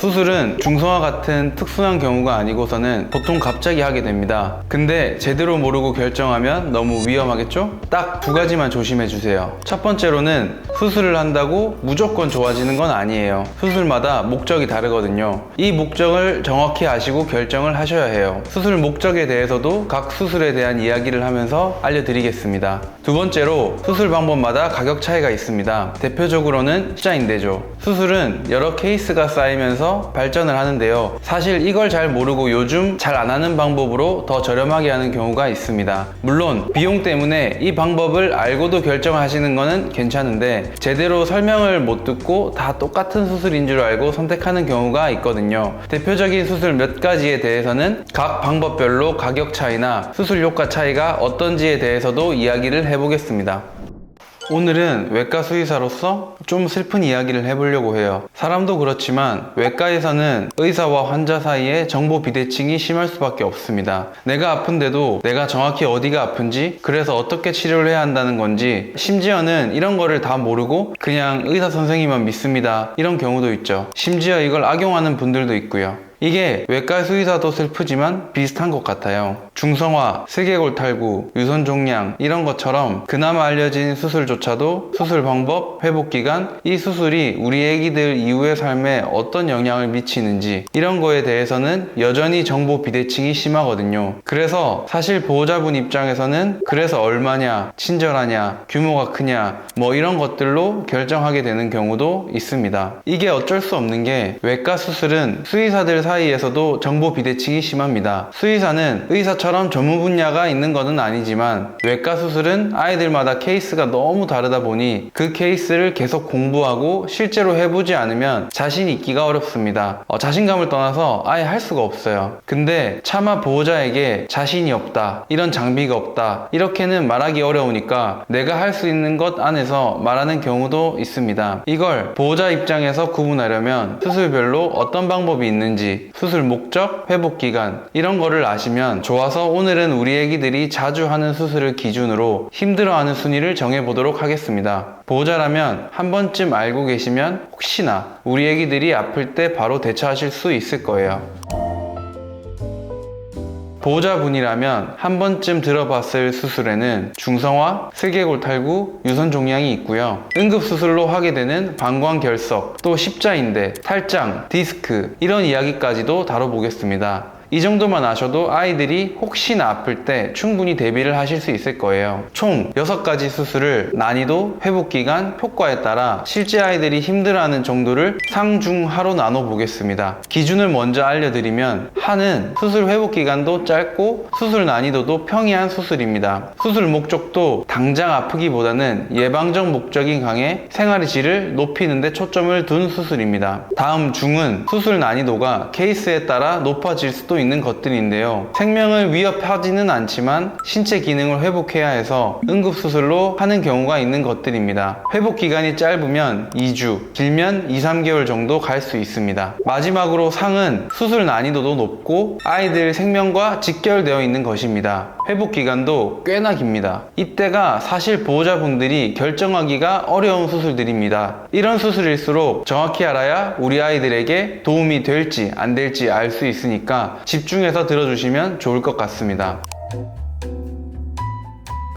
수술은 중성화 같은 특수한 경우가 아니고서는 보통 갑자기 하게 됩니다. 근데 제대로 모르고 결정하면 너무 위험하겠죠? 딱 두 가지만 조심해 주세요. 첫 번째로는 수술을 한다고 무조건 좋아지는 건 아니에요. 수술마다 목적이 다르거든요. 이 목적을 정확히 아시고 결정을 하셔야 해요. 수술 목적에 대해서도 각 수술에 대한 이야기를 하면서 알려드리겠습니다. 두 번째로 수술 방법마다 가격 차이가 있습니다. 대표적으로는 숫자인대죠. 수술은 여러 케이스가 쌓이면서 발전을 하는데요. 사실 이걸 잘 모르고 요즘 잘 안 하는 방법으로 더 저렴하게 하는 경우가 있습니다. 물론 비용 때문에 이 방법을 알고도 결정하시는 거는 괜찮은데 제대로 설명을 못 듣고 다 똑같은 수술인 줄 알고 선택하는 경우가 있거든요. 대표적인 수술 몇 가지에 대해서는 각 방법별로 가격 차이나 수술 효과 차이가 어떤지에 대해서도 이야기를 해보겠습니다. 오늘은 외과 수의사로서 좀 슬픈 이야기를 해보려고 해요. 사람도 그렇지만 외과에서는 의사와 환자 사이에 정보 비대칭이 심할 수밖에 없습니다. 내가 아픈데도 내가 정확히 어디가 아픈지, 그래서 어떻게 치료를 해야 한다는 건지, 심지어는 이런 거를 다 모르고 그냥 의사 선생님만 믿습니다. 이런 경우도 있죠. 심지어 이걸 악용하는 분들도 있고요. 이게 외과 수의사도 슬프지만 비슷한 것 같아요. 중성화, 슬개골 탈구, 유선 종양 이런 것처럼 그나마 알려진 수술조차도 수술 방법, 회복 기간, 이 수술이 우리 애기들 이후의 삶에 어떤 영향을 미치는지 이런 거에 대해서는 여전히 정보 비대칭이 심하거든요. 그래서 사실 보호자분 입장에서는 그래서 얼마냐, 친절하냐, 규모가 크냐 뭐 이런 것들로 결정하게 되는 경우도 있습니다. 이게 어쩔 수 없는 게 외과 수술은 수의사들 사이에서도 정보 비대칭이 심합니다. 수의사는 의사처럼 전문 분야가 있는 것은 아니지만 외과 수술은 아이들마다 케이스가 너무 다르다 보니 그 케이스를 계속 공부하고 실제로 해보지 않으면 자신 있기가 어렵습니다. 자신감을 떠나서 아예 할 수가 없어요. 근데 차마 보호자에게 자신이 없다, 이런 장비가 없다 이렇게는 말하기 어려우니까 내가 할 수 있는 것 안에서 말하는 경우도 있습니다. 이걸 보호자 입장에서 구분하려면 수술별로 어떤 방법이 있는지, 수술 목적, 회복 기간 이런 거를 아시면 좋아서 오늘은 우리 애기들이 자주 하는 수술을 기준으로 힘들어하는 순위를 정해보도록 하겠습니다. 보호자라면 한 번쯤 알고 계시면 혹시나 우리 애기들이 아플 때 바로 대처하실 수 있을 거예요. 보호자분이라면 한 번쯤 들어봤을 수술에는 중성화, 슬개골 탈구, 유선 종양이 있고요. 응급수술로 하게 되는 방광결석, 또 십자인대, 탈장, 디스크 이런 이야기까지도 다뤄보겠습니다. 이 정도만 아셔도 아이들이 혹시나 아플 때 충분히 대비를 하실 수 있을 거예요. 총 6가지 수술을 난이도, 회복기간, 효과에 따라 실제 아이들이 힘들어하는 정도를 상, 중, 하로 나눠 보겠습니다. 기준을 먼저 알려드리면 하는 수술 회복기간도 짧고 수술 난이도도 평이한 수술입니다. 수술 목적도 당장 아프기보다는 예방적 목적인 강에 생활의 질을 높이는 데 초점을 둔 수술입니다. 다음 중은 수술 난이도가 케이스에 따라 높아질 수도 있는 것들인데요. 생명을 위협하지는 않지만 신체 기능을 회복해야 해서 응급수술로 하는 경우가 있는 것들입니다. 회복 기간이 짧으면 2주, 길면 2-3개월 정도 갈 수 있습니다. 마지막으로 상은 수술 난이도도 높고 아이들 생명과 직결되어 있는 것입니다. 회복 기간도 꽤나 깁니다. 이때가 사실 보호자분들이 결정하기가 어려운 수술들입니다. 이런 수술일수록 정확히 알아야 우리 아이들에게 도움이 될지 안 될지 알 수 있으니까 집중해서 들어주시면 좋을 것 같습니다.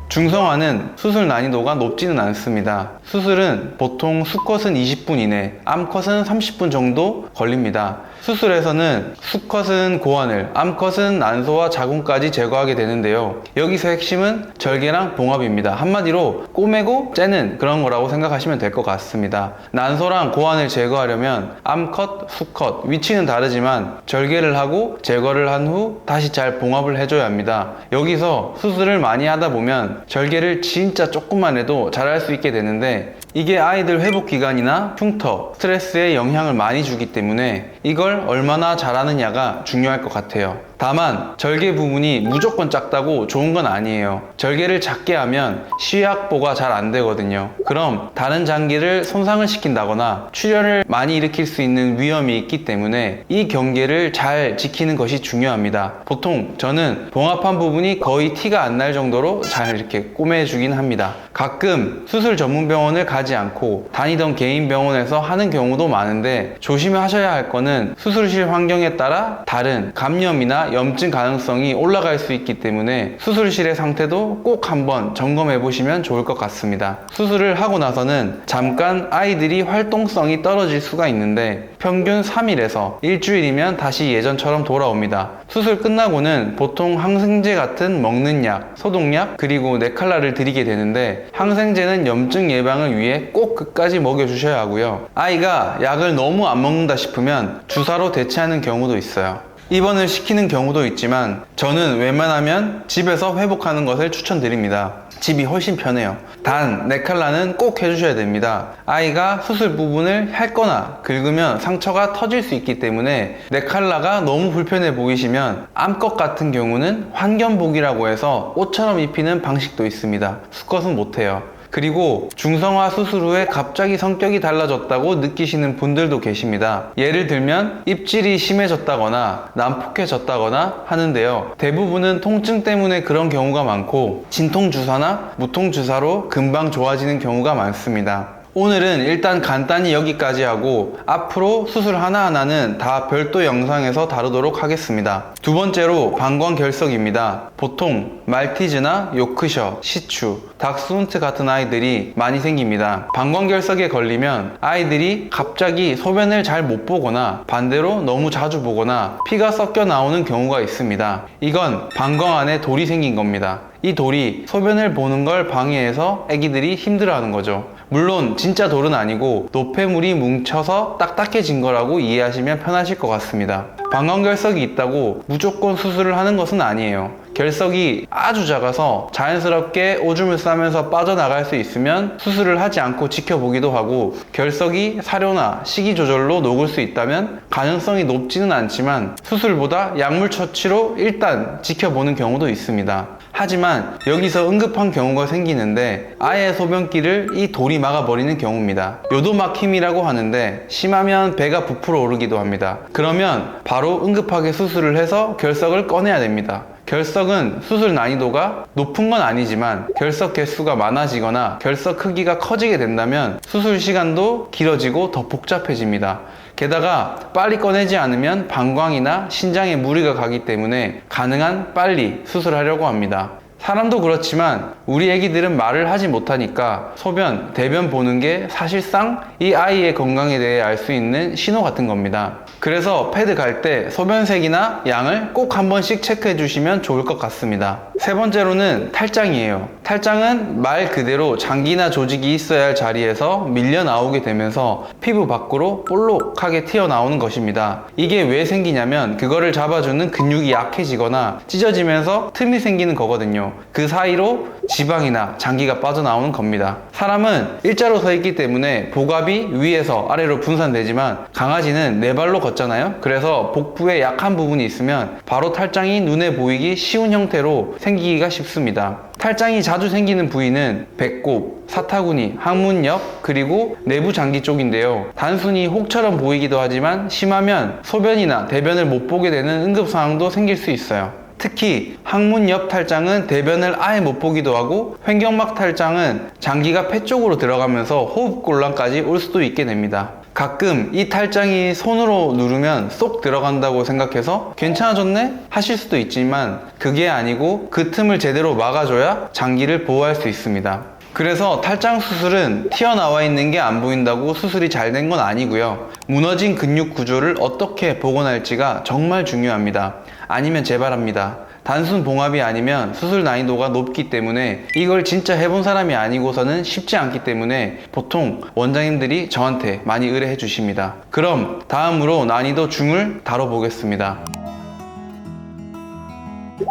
중성화는 수술 난이도가 높지는 않습니다. 수술은 보통 수컷은 20분 이내, 암컷은 30분 정도 걸립니다. 수술에서는 수컷은 고환을, 암컷은 난소와 자궁까지 제거하게 되는데요. 여기서 핵심은 절개랑 봉합입니다. 한마디로 꼬매고 째는 그런 거라고 생각하시면 될 것 같습니다. 난소랑 고환을 제거하려면 암컷, 수컷 위치는 다르지만 절개를 하고 제거를 한 후 다시 잘 봉합을 해줘야 합니다. 여기서 수술을 많이 하다 보면 절개를 진짜 조금만 해도 잘할 수 있게 되는데 이게 아이들 회복 기간이나 흉터, 스트레스에 영향을 많이 주기 때문에 이걸 얼마나 잘하느냐가 중요할 것 같아요. 다만 절개 부분이 무조건 작다고 좋은 건 아니에요. 절개를 작게 하면 시약보가 잘 안 되거든요. 그럼 다른 장기를 손상을 시킨다거나 출혈을 많이 일으킬 수 있는 위험이 있기 때문에 이 경계를 잘 지키는 것이 중요합니다. 보통 저는 봉합한 부분이 거의 티가 안 날 정도로 잘 이렇게 꼬매주긴 합니다. 가끔 수술 전문 병원을 가지 가지 않고 다니던 개인 병원에서 하는 경우도 많은데, 조심하셔야 할 거는 수술실 환경에 따라 다른 감염이나 염증 가능성이 올라갈 수 있기 때문에 수술실의 상태도 꼭 한번 점검해 보시면 좋을 것 같습니다. 수술을 하고 나서는 잠깐 아이들이 활동성이 떨어질 수가 있는데 평균 3일에서 일주일이면 다시 예전처럼 돌아옵니다. 수술 끝나고는 보통 항생제 같은 먹는 약, 소독약, 그리고 네칼라를 드리게 되는데, 항생제는 염증 예방을 위해 꼭 끝까지 먹여주셔야 하고요. 아이가 약을 너무 안 먹는다 싶으면 주사로 대체하는 경우도 있어요. 입원을 시키는 경우도 있지만 저는 웬만하면 집에서 회복하는 것을 추천드립니다. 집이 훨씬 편해요. 단, 네칼라는 꼭 해주셔야 됩니다. 아이가 수술 부분을 핥거나 긁으면 상처가 터질 수 있기 때문에 네칼라가 너무 불편해 보이시면 암컷 같은 경우는 환견복이라고 해서 옷처럼 입히는 방식도 있습니다. 수컷은 못해요. 그리고 중성화 수술 후에 갑자기 성격이 달라졌다고 느끼시는 분들도 계십니다. 예를 들면 입질이 심해졌다거나 난폭해졌다거나 하는데요. 대부분은 통증 때문에 그런 경우가 많고, 진통주사나 무통주사로 금방 좋아지는 경우가 많습니다. 오늘은 일단 간단히 여기까지 하고 앞으로 수술 하나하나는 다 별도 영상에서 다루도록 하겠습니다. 두 번째로 방광결석입니다. 보통 말티즈나 요크셔, 시추, 닥스훈트 같은 아이들이 많이 생깁니다. 방광결석에 걸리면 아이들이 갑자기 소변을 잘 못 보거나 반대로 너무 자주 보거나 피가 섞여 나오는 경우가 있습니다. 이건 방광 안에 돌이 생긴 겁니다. 이 돌이 소변을 보는 걸 방해해서 아기들이 힘들어하는 거죠. 물론 진짜 돌은 아니고 노폐물이 뭉쳐서 딱딱해진 거라고 이해하시면 편하실 것 같습니다. 방광결석이 있다고 무조건 수술을 하는 것은 아니에요. 결석이 아주 작아서 자연스럽게 오줌을 싸면서 빠져나갈 수 있으면 수술을 하지 않고 지켜보기도 하고, 결석이 사료나 식이 조절로 녹을 수 있다면 가능성이 높지는 않지만 수술보다 약물 처치로 일단 지켜보는 경우도 있습니다. 하지만 여기서 응급한 경우가 생기는데 아예 소변기를 이 돌이 막아버리는 경우입니다. 요도막힘이라고 하는데 심하면 배가 부풀어 오르기도 합니다. 그러면 바로 응급하게 수술을 해서 결석을 꺼내야 됩니다. 결석은 수술 난이도가 높은 건 아니지만 결석 개수가 많아지거나 결석 크기가 커지게 된다면 수술 시간도 길어지고 더 복잡해집니다. 게다가 빨리 꺼내지 않으면 방광이나 신장에 무리가 가기 때문에 가능한 빨리 수술하려고 합니다. 사람도 그렇지만 우리 애기들은 말을 하지 못하니까 소변, 대변 보는 게 사실상 이 아이의 건강에 대해 알 수 있는 신호 같은 겁니다. 그래서 패드 갈 때 소변색이나 양을 꼭 한 번씩 체크해 주시면 좋을 것 같습니다. 세 번째로는 탈장이에요. 탈장은 말 그대로 장기나 조직이 있어야 할 자리에서 밀려 나오게 되면서 피부 밖으로 볼록하게 튀어나오는 것입니다. 이게 왜 생기냐면 그거를 잡아주는 근육이 약해지거나 찢어지면서 틈이 생기는 거거든요. 그 사이로 지방이나 장기가 빠져나오는 겁니다. 사람은 일자로 서 있기 때문에 복압이 위에서 아래로 분산되지만 강아지는 네 발로 걷잖아요. 그래서 복부에 약한 부분이 있으면 바로 탈장이 눈에 보이기 쉬운 형태로 생기기가 쉽습니다. 탈장이 자주 생기는 부위는 배꼽, 사타구니, 항문 옆, 그리고 내부 장기 쪽인데요. 단순히 혹처럼 보이기도 하지만 심하면 소변이나 대변을 못 보게 되는 응급 상황도 생길 수 있어요. 특히 항문 옆 탈장은 대변을 아예 못 보기도 하고, 횡격막 탈장은 장기가 폐 쪽으로 들어가면서 호흡곤란까지 올 수도 있게 됩니다. 가끔 이 탈장이 손으로 누르면 쏙 들어간다고 생각해서 괜찮아졌네? 하실 수도 있지만 그게 아니고 그 틈을 제대로 막아줘야 장기를 보호할 수 있습니다. 그래서 탈장 수술은 튀어나와 있는 게 안 보인다고 수술이 잘 된 건 아니고요. 무너진 근육 구조를 어떻게 복원할지가 정말 중요합니다. 아니면 재발합니다. 단순 봉합이 아니면 수술 난이도가 높기 때문에 이걸 진짜 해본 사람이 아니고서는 쉽지 않기 때문에 보통 원장님들이 저한테 많이 의뢰해 주십니다. 그럼 다음으로 난이도 중을 다뤄보겠습니다.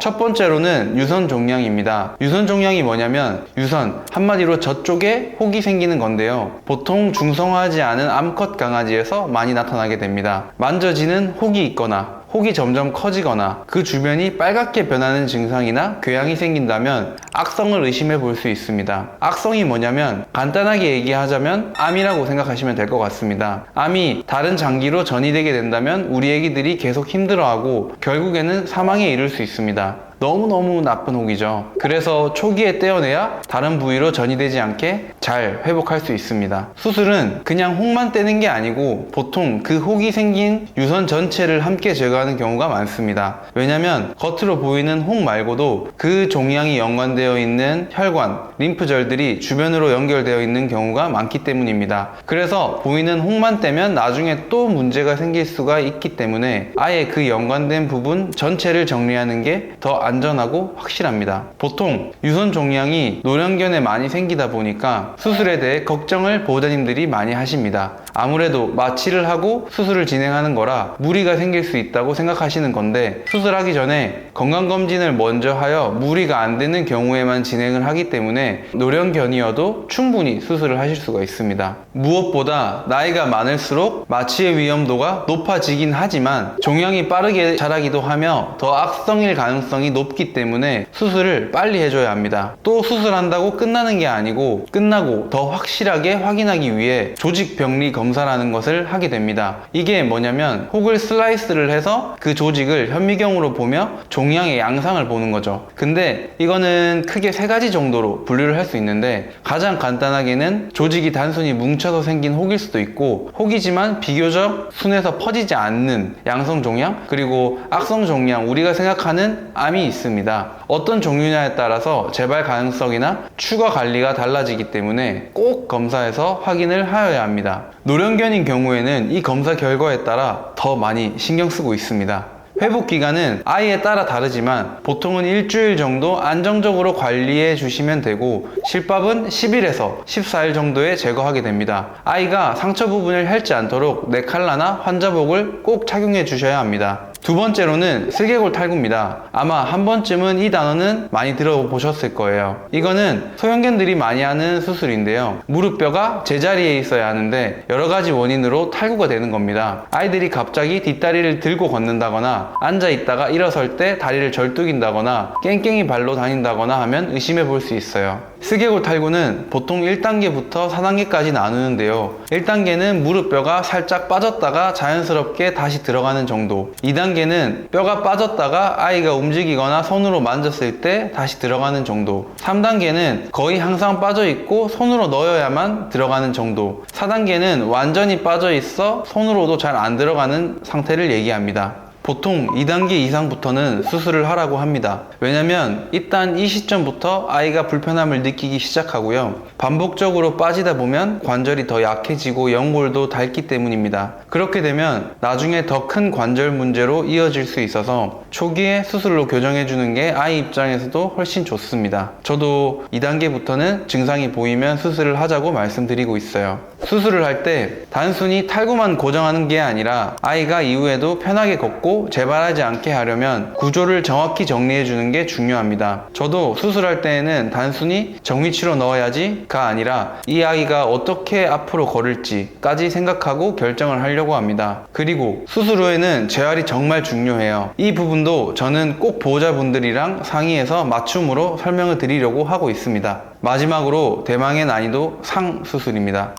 첫 번째로는 유선 종양입니다. 유선 종양이 뭐냐면 유선, 한마디로 저쪽에 혹이 생기는 건데요. 보통 중성화하지 않은 암컷 강아지에서 많이 나타나게 됩니다. 만져지는 혹이 있거나 혹이 점점 커지거나 그 주변이 빨갛게 변하는 증상이나 궤양이 생긴다면 악성을 의심해 볼 수 있습니다. 악성이 뭐냐면 간단하게 얘기하자면 암이라고 생각하시면 될 것 같습니다. 암이 다른 장기로 전이되게 된다면 우리 애기들이 계속 힘들어하고 결국에는 사망에 이를 수 있습니다. 너무너무 나쁜 혹이죠. 그래서 초기에 떼어내야 다른 부위로 전이되지 않게 잘 회복할 수 있습니다. 수술은 그냥 혹만 떼는 게 아니고 보통 그 혹이 생긴 유선 전체를 함께 제거하는 경우가 많습니다. 왜냐면 겉으로 보이는 혹 말고도 그 종양이 연관되어 있는 혈관, 림프절들이 주변으로 연결되어 있는 경우가 많기 때문입니다. 그래서 보이는 혹만 떼면 나중에 또 문제가 생길 수가 있기 때문에 아예 그 연관된 부분 전체를 정리하는 게 더 안전하고 확실합니다. 보통 유선 종양이 노령견에 많이 생기다 보니까 수술에 대해 걱정을 보호자님들이 많이 하십니다. 아무래도 마취를 하고 수술을 진행하는 거라 무리가 생길 수 있다고 생각하시는 건데, 수술하기 전에 건강검진을 먼저 하여 무리가 안 되는 경우에만 진행을 하기 때문에 노령견이어도 충분히 수술을 하실 수가 있습니다. 무엇보다 나이가 많을수록 마취의 위험도가 높아지긴 하지만 종양이 빠르게 자라기도 하며 더 악성일 가능성이 높기 때문에 수술을 빨리 해줘야 합니다. 또 수술한다고 끝나는 게 아니고 끝나고 더 확실하게 확인하기 위해 조직병리 검사라는 것을 하게 됩니다. 이게 뭐냐면 혹을 슬라이스를 해서 그 조직을 현미경으로 보며 종양의 양상을 보는 거죠. 근데 이거는 크게 세 가지 정도로 분류를 할 수 있는데, 가장 간단하게는 조직이 단순히 뭉쳐서 생긴 혹일 수도 있고, 혹이지만 비교적 순에서 퍼지지 않는 양성 종양, 그리고 악성 종양, 우리가 생각하는 암이 있습니다. 어떤 종류냐에 따라서 재발 가능성이나 추가 관리가 달라지기 때문에 꼭 검사해서 확인을 하여야 합니다. 노령견인 경우에는 이 검사 결과에 따라 더 많이 신경 쓰고 있습니다. 회복 기간은 아이에 따라 다르지만 보통은 일주일 정도 안정적으로 관리해 주시면 되고, 실밥은 10일에서 14일 정도에 제거하게 됩니다. 아이가 상처 부분을 핥지 않도록 네칼라나 환자복을 꼭 착용해 주셔야 합니다. 두 번째로는 슬개골 탈구입니다. 아마 한 번쯤은 이 단어는 많이 들어보셨을 거예요. 이거는 소형견들이 많이 하는 수술인데요. 무릎뼈가 제자리에 있어야 하는데 여러 가지 원인으로 탈구가 되는 겁니다. 아이들이 갑자기 뒷다리를 들고 걷는다거나 앉아 있다가 일어설 때 다리를 절뚝인다거나 깽깽이 발로 다닌다거나 하면 의심해 볼 수 있어요. 슬개골 탈구는 보통 1단계부터 4단계까지 나누는데요. 1단계는 무릎뼈가 살짝 빠졌다가 자연스럽게 다시 들어가는 정도, 2단계는 뼈가 빠졌다가 아이가 움직이거나 손으로 만졌을 때 다시 들어가는 정도, 3단계는 거의 항상 빠져 있고 손으로 넣어야만 들어가는 정도, 4단계는 완전히 빠져 있어 손으로도 잘 안 들어가는 상태를 얘기합니다. 보통 2단계 이상부터는 수술을 하라고 합니다. 왜냐면 일단 이 시점부터 아이가 불편함을 느끼기 시작하고요. 반복적으로 빠지다 보면 관절이 더 약해지고 연골도 닳기 때문입니다. 그렇게 되면 나중에 더 큰 관절 문제로 이어질 수 있어서 초기에 수술로 교정해주는 게 아이 입장에서도 훨씬 좋습니다. 저도 2단계부터는 증상이 보이면 수술을 하자고 말씀드리고 있어요. 수술을 할 때 단순히 탈구만 고정하는 게 아니라 아이가 이후에도 편하게 걷고 재발하지 않게 하려면 구조를 정확히 정리해 주는 게 중요합니다. 저도 수술할 때에는 단순히 정위치로 넣어야지가 아니라 이 아이가 어떻게 앞으로 걸을지까지 생각하고 결정을 하려고 합니다. 그리고 수술 후에는 재활이 정말 중요해요. 이 부분도 저는 꼭 보호자분들이랑 상의해서 맞춤으로 설명을 드리려고 하고 있습니다. 마지막으로 대망의 난이도 상 수술입니다.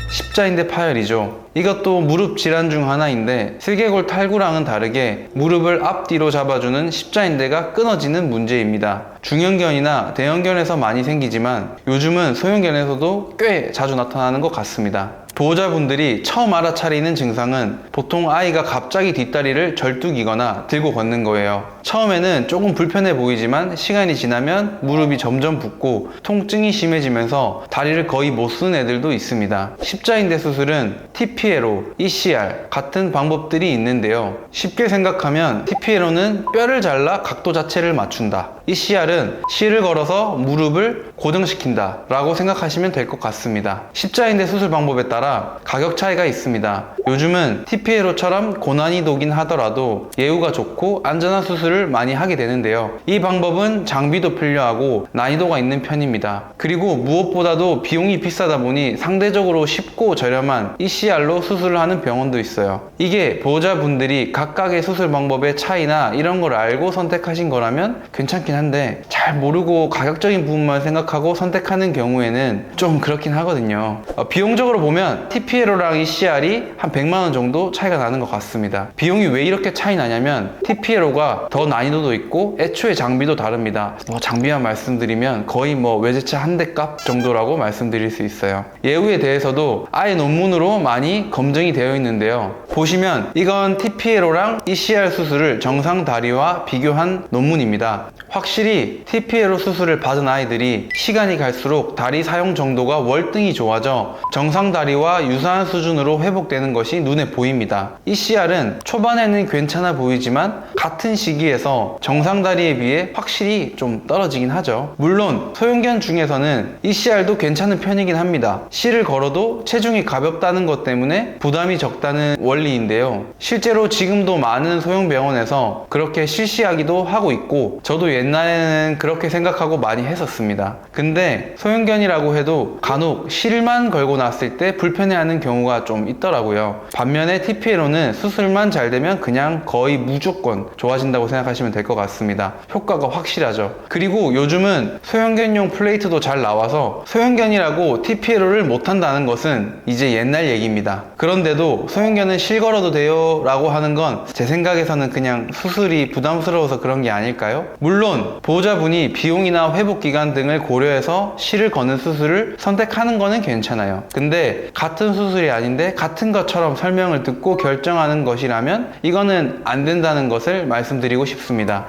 십자인대 파열이죠. 이것도 무릎 질환 중 하나인데 슬개골 탈구랑은 다르게 무릎을 앞뒤로 잡아주는 십자인대가 끊어지는 문제입니다. 중형견이나 대형견에서 많이 생기지만 요즘은 소형견에서도 꽤 자주 나타나는 것 같습니다. 보호자분들이 처음 알아차리는 증상은 보통 아이가 갑자기 뒷다리를 절뚝이거나 들고 걷는 거예요. 처음에는 조금 불편해 보이지만 시간이 지나면 무릎이 점점 붓고 통증이 심해지면서 다리를 거의 못 쓰는 애들도 있습니다. 십자인대 수술은 TPLO, ECR 같은 방법들이 있는데요. 쉽게 생각하면 TPLO는 뼈를 잘라 각도 자체를 맞춘다. ECR은 실을 걸어서 무릎을 고정시킨다 라고 생각하시면 될 것 같습니다. 십자인대 수술 방법에 따라 가격 차이가 있습니다. 요즘은 TPLO처럼 고난이도긴 하더라도 예후가 좋고 안전한 수술을 많이 하게 되는데요. 이 방법은 장비도 편리하고 난이도가 있는 편입니다. 그리고 무엇보다도 비용이 비싸다 보니 상대적으로 쉽고 저렴한 ECR로 수술을 하는 병원도 있어요. 이게 보호자분들이 각각의 수술 방법의 차이나 이런 걸 알고 선택하신 거라면 괜찮긴 한데, 잘 모르고 가격적인 부분만 생각하고 선택하는 경우에는 좀 그렇긴 하거든요. 비용적으로 보면 보시면 TPLO랑 ECR이 한 100만원 정도 차이가 나는 것 같습니다. 비용이 왜 이렇게 차이 나냐면 TPLO가 더 난이도도 있고 애초에 장비도 다릅니다. 장비만 말씀드리면 거의 외제차 한 대 값 정도라고 말씀드릴 수 있어요. 예후에 대해서도 아예 논문으로 많이 검증이 되어 있는데요. 보시면 이건 TPLO랑 ECR 수술을 정상 다리와 비교한 논문입니다. 확실히 TPLO 수술을 받은 아이들이 시간이 갈수록 다리 사용 정도가 월등히 좋아져 정상 다리와 유사한 수준으로 회복되는 것이 눈에 보입니다. ECR은 초반에는 괜찮아 보이지만 같은 시기에서 정상 다리에 비해 확실히 좀 떨어지긴 하죠. 물론 소형견 중에서는 ECR도 괜찮은 편이긴 합니다. 실을 걸어도 체중이 가볍다는 것 때문에 부담이 적다는 원리인데요. 실제로 지금도 많은 소형병원에서 그렇게 실시하기도 하고 있고 저도 옛날에는 그렇게 생각하고 많이 했었습니다. 근데 소형견이라고 해도 간혹 실만 걸고 났을 때 불편해하는 경우가 좀 있더라고요. 반면에 TPLO는 수술만 잘 되면 그냥 거의 무조건 좋아진다고 생각하시면 될 것 같습니다. 효과가 확실하죠. 그리고 요즘은 소형견용 플레이트도 잘 나와서 소형견이라고 TPLO를 못한다는 것은 이제 옛날 얘기입니다. 그런데도 소형견은 실 걸어도 돼요 라고 하는 건 제 생각에서는 그냥 수술이 부담스러워서 그런 게 아닐까요? 물론 보호자분이 비용이나 회복기간 등을 고려해서 실을 거는 수술을 선택하는 거는 괜찮아요. 근데 같은 수술이 아닌데 같은 것처럼 설명을 듣고 결정하는 것이라면 이거는 안 된다는 것을 말씀드리고 싶습니다.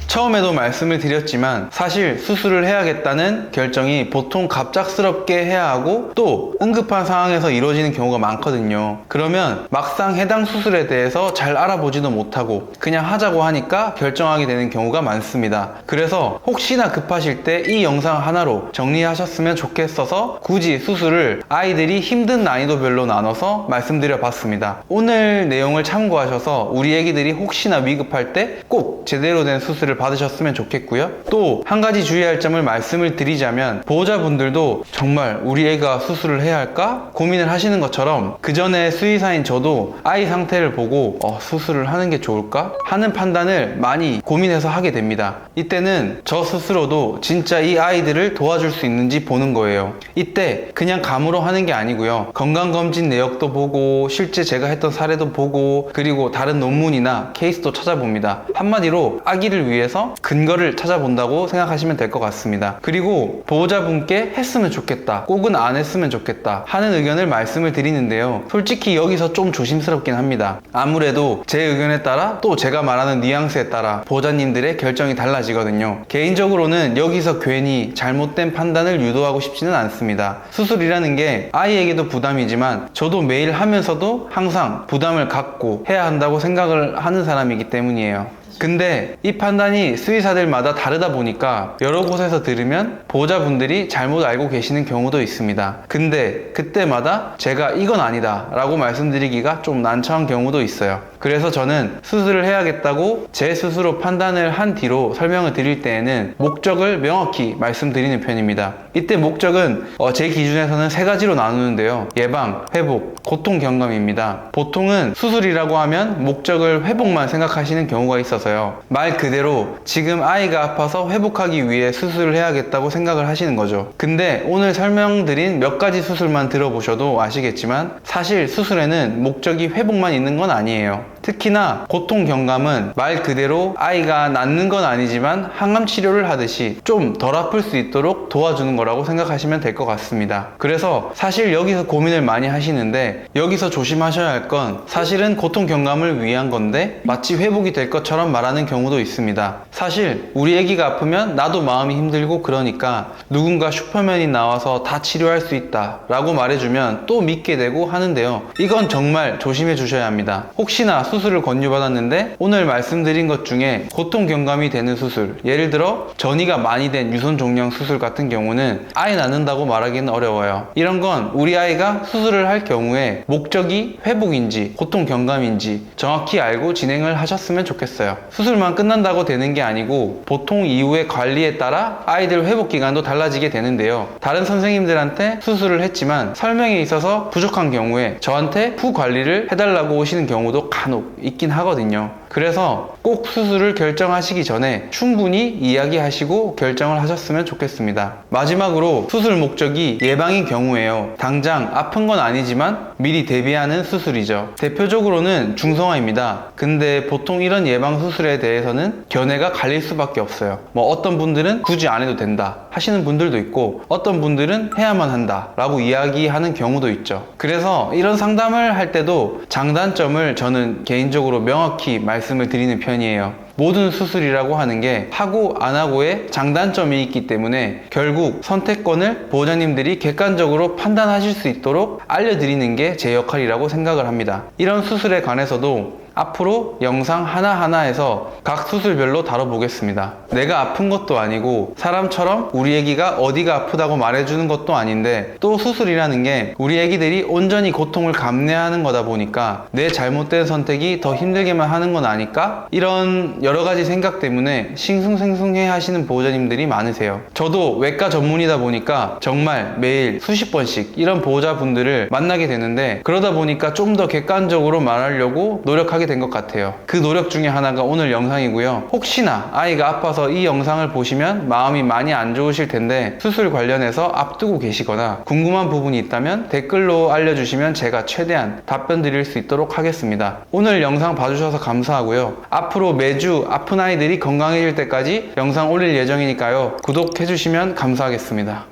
처음에도 말씀을 드렸지만 사실 수술을 해야겠다는 결정이 보통 갑작스럽게 해야 하고 또 응급한 상황에서 이루어지는 경우가 많거든요. 그러면 막상 해당 수술에 대해서 잘 알아보지도 못하고 그냥 하자고 하니까 결정하게 되는 경우가 많습니다. 그래서 혹시나 급하실 때 이 영상 하나로 정리하셨으면 좋겠어서 굳이 수술을 아이들이 힘든 난이도별로 나눠서 말씀드려 봤습니다. 오늘 내용을 참고하셔서 우리 애기들이 혹시나 위급할 때 꼭 제대로 된 수술을 받으셨으면 좋겠고요. 또 한 가지 주의할 점을 말씀을 드리자면 보호자분들도 정말 우리 애가 수술을 해야 할까 고민을 하시는 것처럼 그 전에 수의사인 저도 아이 상태를 보고 수술을 하는 게 좋을까 하는 판단을 많이 고민해서 하게 됩니다. 이때는 저 스스로도 진짜 이 아이들을 도와줄 수 있는지 보는 거예요. 이때 그냥 감으로 하는 게 아니고요. 건강검진 내역도 보고 실제 제가 했던 사례도 보고 그리고 다른 논문이나 케이스도 찾아봅니다. 한마디로 아기를 위해서 근거를 찾아본다고 생각하시면 될 것 같습니다. 그리고 보호자분께 했으면 좋겠다, 꼭은 안 했으면 좋겠다 하는 의견을 말씀을 드리는데요. 솔직히 여기서 좀 조심스럽긴 합니다. 아무래도 제 의견에 따라 또 제가 말하는 뉘앙스에 따라 보호자님들의 결정이 달라지거든요. 개인적으로는 여기서 괜히 잘못된 판단을 유도하고 싶지는 않습니다. 수술이라는 게 아이에게도 부담이지만 저도 매일 하면서도 항상 부담을 갖고 해야 한다고 생각을 하는 사람이기 때문이에요. 근데 이 판단이 수의사들마다 다르다 보니까 여러 곳에서 들으면 보호자분들이 잘못 알고 계시는 경우도 있습니다. 근데 그때마다 제가 이건 아니다 라고 말씀드리기가 좀 난처한 경우도 있어요. 그래서 저는 수술을 해야겠다고 제 스스로 판단을 한 뒤로 설명을 드릴 때에는 목적을 명확히 말씀드리는 편입니다. 이때 목적은 제 기준에서는 세 가지로 나누는데요. 예방, 회복, 고통 경감입니다. 보통은 수술이라고 하면 목적을 회복만 생각하시는 경우가 있어서요. 말 그대로 지금 아이가 아파서 회복하기 위해 수술을 해야겠다고 생각을 하시는 거죠. 근데 오늘 설명드린 몇 가지 수술만 들어보셔도 아시겠지만 사실 수술에는 목적이 회복만 있는 건 아니에요. 특히나 고통 경감은 말 그대로 아이가 낫는 건 아니지만 항암 치료를 하듯이 좀 덜 아플 수 있도록 도와주는 거라고 생각하시면 될 것 같습니다. 그래서 사실 여기서 고민을 많이 하시는데 여기서 조심하셔야 할 건 사실은 고통 경감을 위한 건데 마치 회복이 될 것처럼 말하는 경우도 있습니다. 사실 우리 애기가 아프면 나도 마음이 힘들고 그러니까 누군가 슈퍼맨이 나와서 다 치료할 수 있다 라고 말해주면 또 믿게 되고 하는데요. 이건 정말 조심해 주셔야 합니다. 혹시나 수술을 권유받았는데 오늘 말씀드린 것 중에 고통 경감이 되는 수술, 예를 들어 전이가 많이 된 유선 종양 수술 같은 경우는 아예 낫는다고 말하기는 어려워요. 이런 건 우리 아이가 수술을 할 경우에 목적이 회복인지 고통 경감인지 정확히 알고 진행을 하셨으면 좋겠어요. 수술만 끝난다고 되는 게 아니고 보통 이후의 관리에 따라 아이들 회복 기간도 달라지게 되는데요. 다른 선생님들한테 수술을 했지만 설명에 있어서 부족한 경우에 저한테 후 관리를 해달라고 오시는 경우도 간혹 있긴 하거든요. 그래서 꼭 수술을 결정하시기 전에 충분히 이야기하시고 결정을 하셨으면 좋겠습니다. 마지막으로 수술 목적이 예방인 경우에요. 당장 아픈 건 아니지만 미리 대비하는 수술이죠. 대표적으로는 중성화입니다. 근데 보통 이런 예방 수술에 대해서는 견해가 갈릴 수밖에 없어요. 어떤 분들은 굳이 안 해도 된다 하시는 분들도 있고, 어떤 분들은 해야만 한다 라고 이야기하는 경우도 있죠. 그래서 이런 상담을 할 때도 장단점을 저는 개인적으로 명확히 말씀을 드리는 편이에요. 모든 수술이라고 하는 게 하고 안 하고의 장단점이 있기 때문에 결국 선택권을 보호자님들이 객관적으로 판단하실 수 있도록 알려드리는 게 제 역할이라고 생각을 합니다. 이런 수술에 관해서도 앞으로 영상 하나하나에서 각 수술별로 다뤄보겠습니다. 내가 아픈 것도 아니고 사람처럼 우리 애기가 어디가 아프다고 말해주는 것도 아닌데, 또 수술이라는 게 우리 애기들이 온전히 고통을 감내하는 거다 보니까 내 잘못된 선택이 더 힘들게만 하는 건 아닐까? 이런 여러 가지 생각 때문에 싱숭생숭해 하시는 보호자님들이 많으세요. 저도 외과 전문이다 보니까 정말 매일 수십 번씩 이런 보호자분들을 만나게 되는데, 그러다 보니까 좀 더 객관적으로 말하려고 노력하게 된 것 같아요. 그 노력 중에 하나가 오늘 영상이고요. 혹시나 아이가 아파서 이 영상을 보시면 마음이 많이 안 좋으실 텐데 수술 관련해서 앞두고 계시거나 궁금한 부분이 있다면 댓글로 알려주시면 제가 최대한 답변 드릴 수 있도록 하겠습니다. 오늘 영상 봐주셔서 감사하고요. 앞으로 매주 아픈 아이들이 건강해질 때까지 영상 올릴 예정이니까요. 구독해주시면 감사하겠습니다.